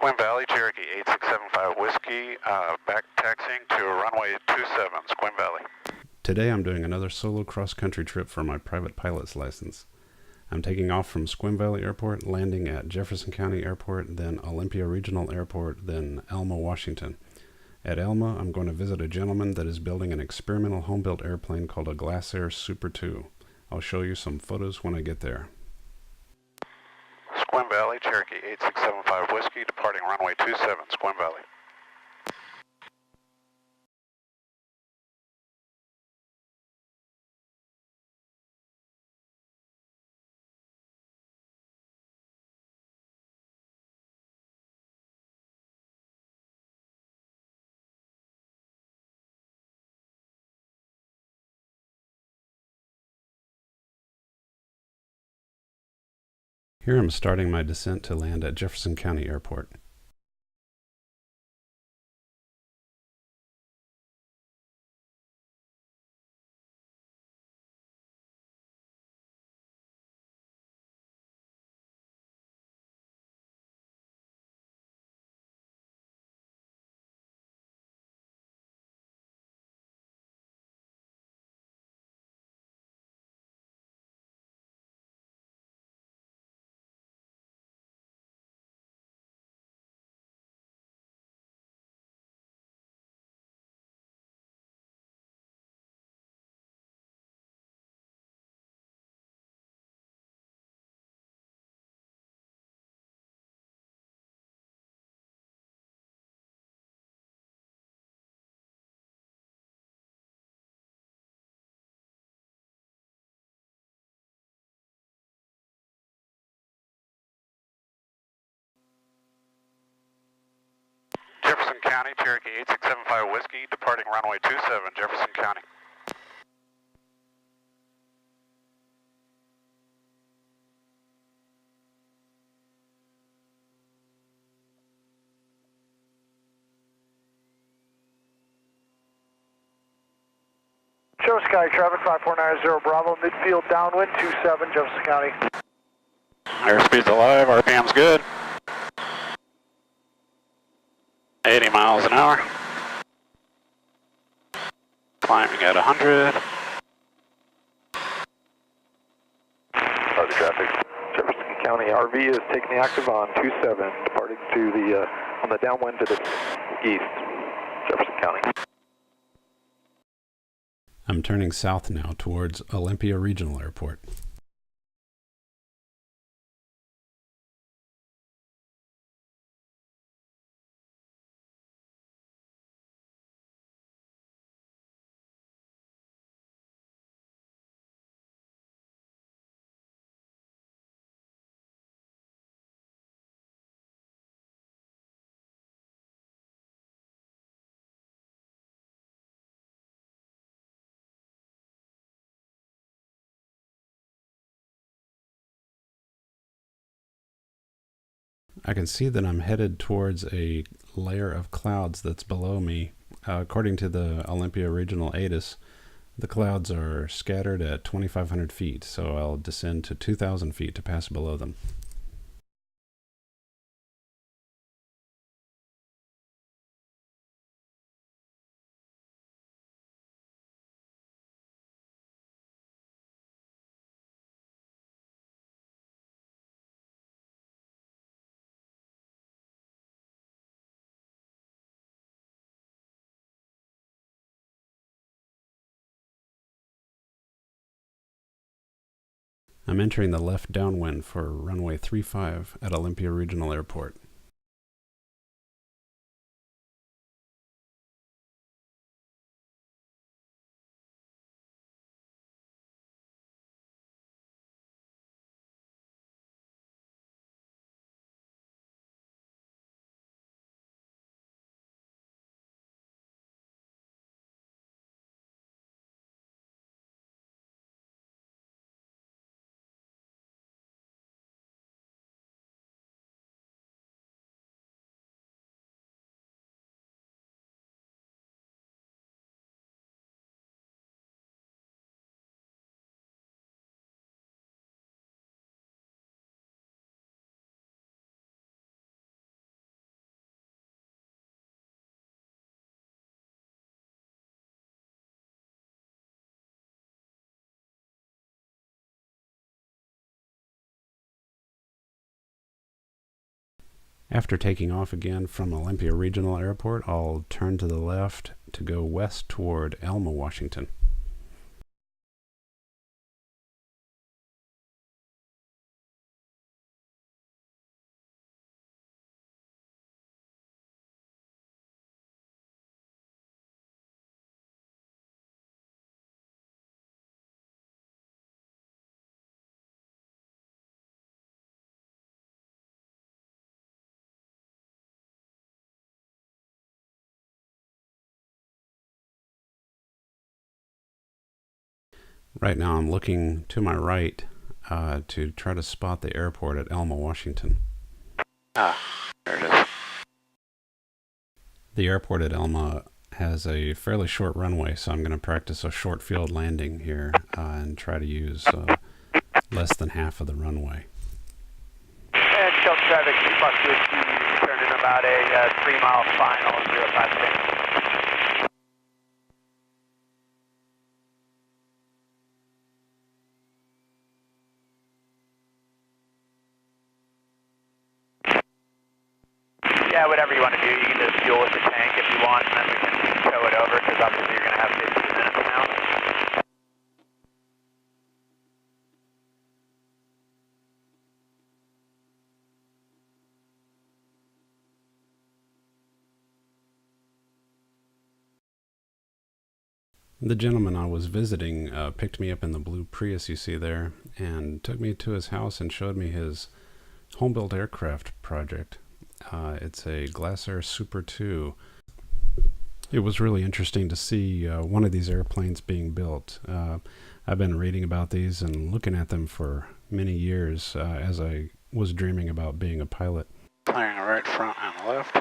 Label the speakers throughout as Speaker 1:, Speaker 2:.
Speaker 1: Sequim Valley, Cherokee 8675 Whiskey, back taxiing to runway 27, Sequim Valley.
Speaker 2: Today I'm doing another solo cross-country trip for my private pilot's license. I'm taking off from Sequim Valley Airport, landing at Jefferson County Airport, then Olympia Regional Airport, then Elma, Washington. At Elma, I'm going to visit a gentleman that is building an experimental home-built airplane called a Glasair Super II. I'll show you some photos when I get there.
Speaker 1: Sequim Valley, Cherokee 8675 Whiskey, departing runway 27, Sequim Valley.
Speaker 2: Here I'm starting my descent to land at Jefferson County Airport.
Speaker 1: Jefferson County, Cherokee 8675 Whiskey, departing runway 27, Jefferson County.
Speaker 3: Show Sky traffic 5490 Bravo, midfield downwind 27 Jefferson County.
Speaker 1: Airspeed's alive, RPM's good. 80 miles an hour. Climbing at 100.
Speaker 3: Roger traffic. Jefferson County RV is taking the active on 27, departing to the on the downwind to the east, Jefferson County.
Speaker 2: I'm turning south now towards Olympia Regional Airport. I can see that I'm headed towards a layer of clouds that's below me. According to the Olympia Regional ATIS, the clouds are scattered at 2,500 feet, so I'll descend to 2,000 feet to pass below them. I'm entering the left downwind for runway 35 at Olympia Regional Airport. After taking off again from Olympia Regional Airport, I'll turn to the left to go west toward Elma, Washington. Right now I'm looking to my right to try to spot the airport at Elma, Washington.
Speaker 1: There it is.
Speaker 2: The airport at Elma has a fairly short runway, so I'm going to practice a short field landing here and try to use less than half of the runway.
Speaker 4: And Delta traffic, 2 Fox Whiskey, turning about a 3-mile final, 056. Yeah, whatever you want to do, you can just fuel with the tank if you want, and then we can tow it over, because obviously you're going to have 15 minutes now.
Speaker 2: The gentleman I was visiting picked me up in the blue Prius you see there and took me to his house and showed me his homebuilt aircraft project. It's a Glasair Super II. It was really interesting to see one of these airplanes being built. I've been reading about these and looking at them for many years as I was dreaming about being a pilot.
Speaker 1: Clearing the right front and left.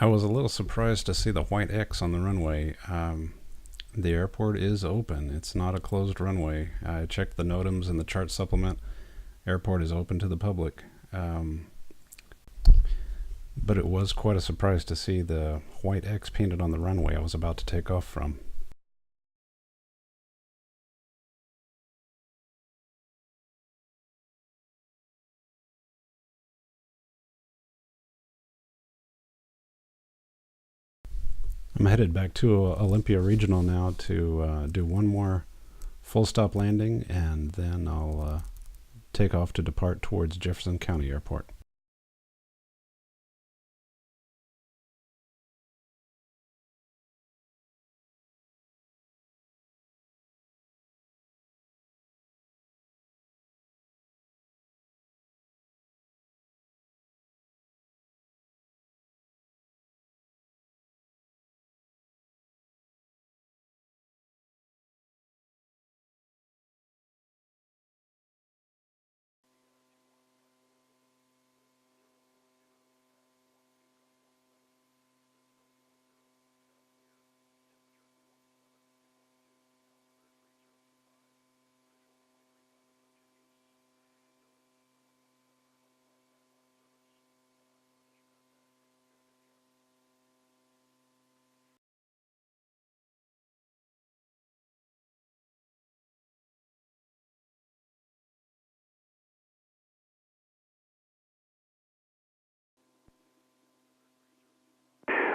Speaker 2: I was a little surprised to see the white X on the runway. The airport is open. It's not a closed runway. I checked the NOTAMs and the chart supplement. Airport is open to the public. But it was quite a surprise to see the white X painted on the runway I was about to take off from. I'm headed back to Olympia Regional now to do one more full stop landing, and then I'll take off to depart towards Jefferson County Airport.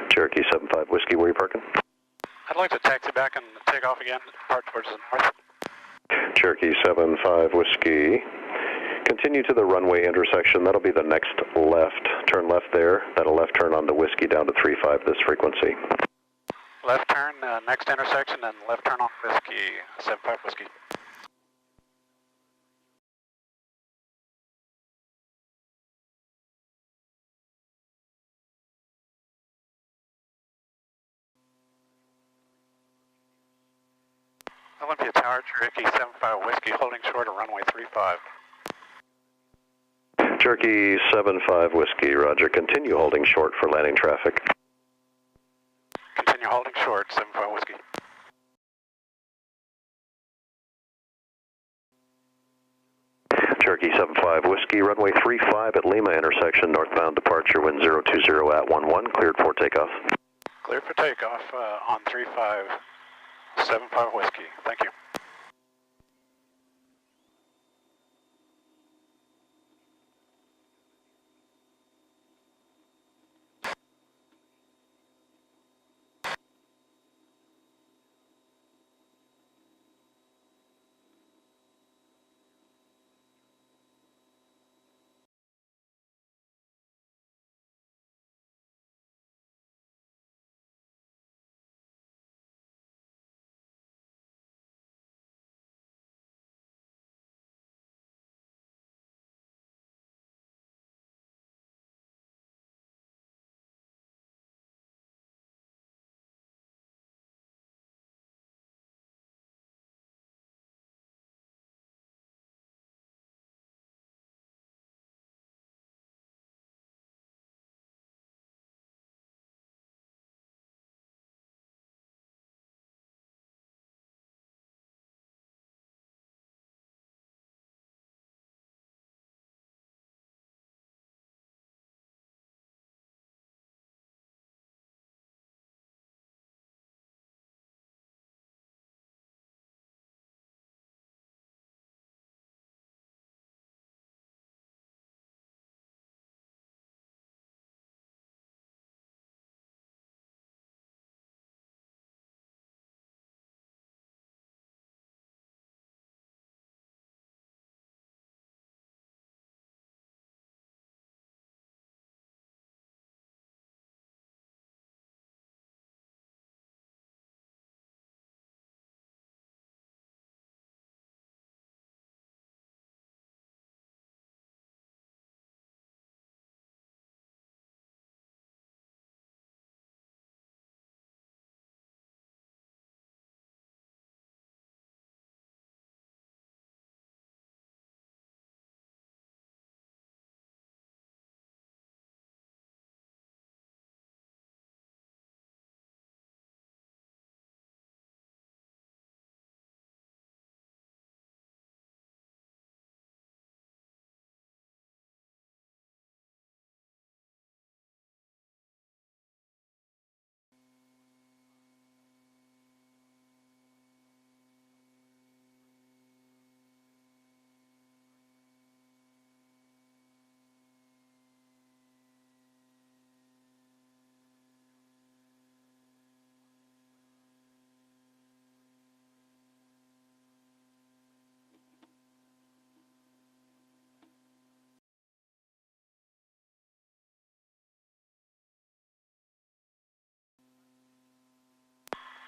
Speaker 3: Cherokee 75 Whiskey, where are you parking?
Speaker 1: I'd like to taxi back and take off again, depart towards the north.
Speaker 3: Cherokee 75 Whiskey. Continue to the runway intersection. That'll be the next left. Turn left there. That'll left turn onto Whiskey down to 35 this frequency.
Speaker 1: Left turn, next intersection, and left turn on Whiskey, 75 Whiskey. Olympia Tower, Cherokee 75 Whiskey, holding short of runway 35.
Speaker 3: Cherokee 75 Whiskey, roger. Continue holding short for landing traffic.
Speaker 1: Continue holding short, 75 Whiskey.
Speaker 3: Cherokee 75 Whiskey, runway 35 at Lima intersection, northbound departure, wind 020 at 11, cleared for takeoff.
Speaker 1: Clear for takeoff on 3575 Whiskey. Thank you.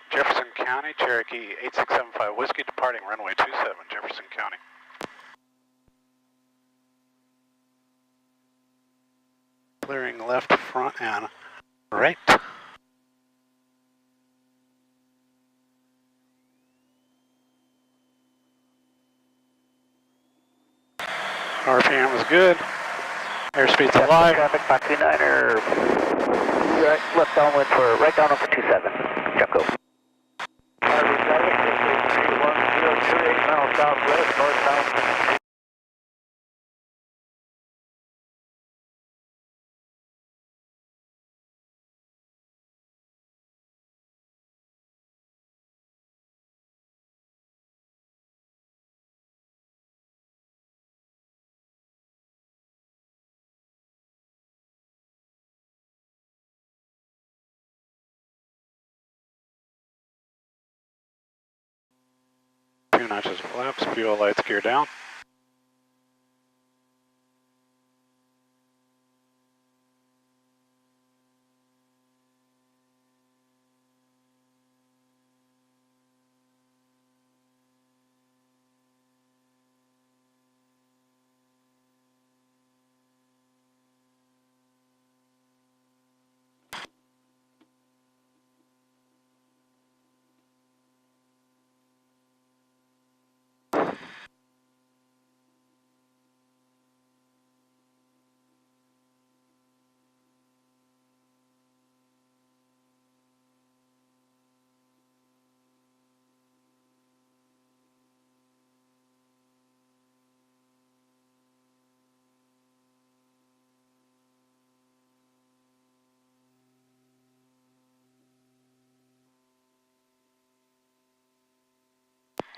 Speaker 1: Jefferson County, Cherokee 8675 Whiskey, departing runway 27, Jefferson County. Clearing left front and right. RPM is good. Airspeed's alive.
Speaker 4: Traffic, Foxy 9er. Right, left downwind for, right downwind for 27. Jeffco. Traffic, 1038 miles southwest, northbound.
Speaker 1: Two notches of flaps, fuel lights, gear down.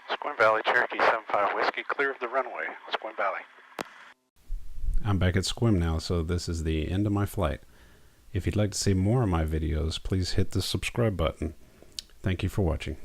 Speaker 1: Sequim Valley, Cherokee 75 Whiskey, clear of the runway, Sequim Valley.
Speaker 2: I'm back at Sequim now, so this is the end of my flight. If you'd like to see more of my videos, please hit the subscribe button. Thank you for watching.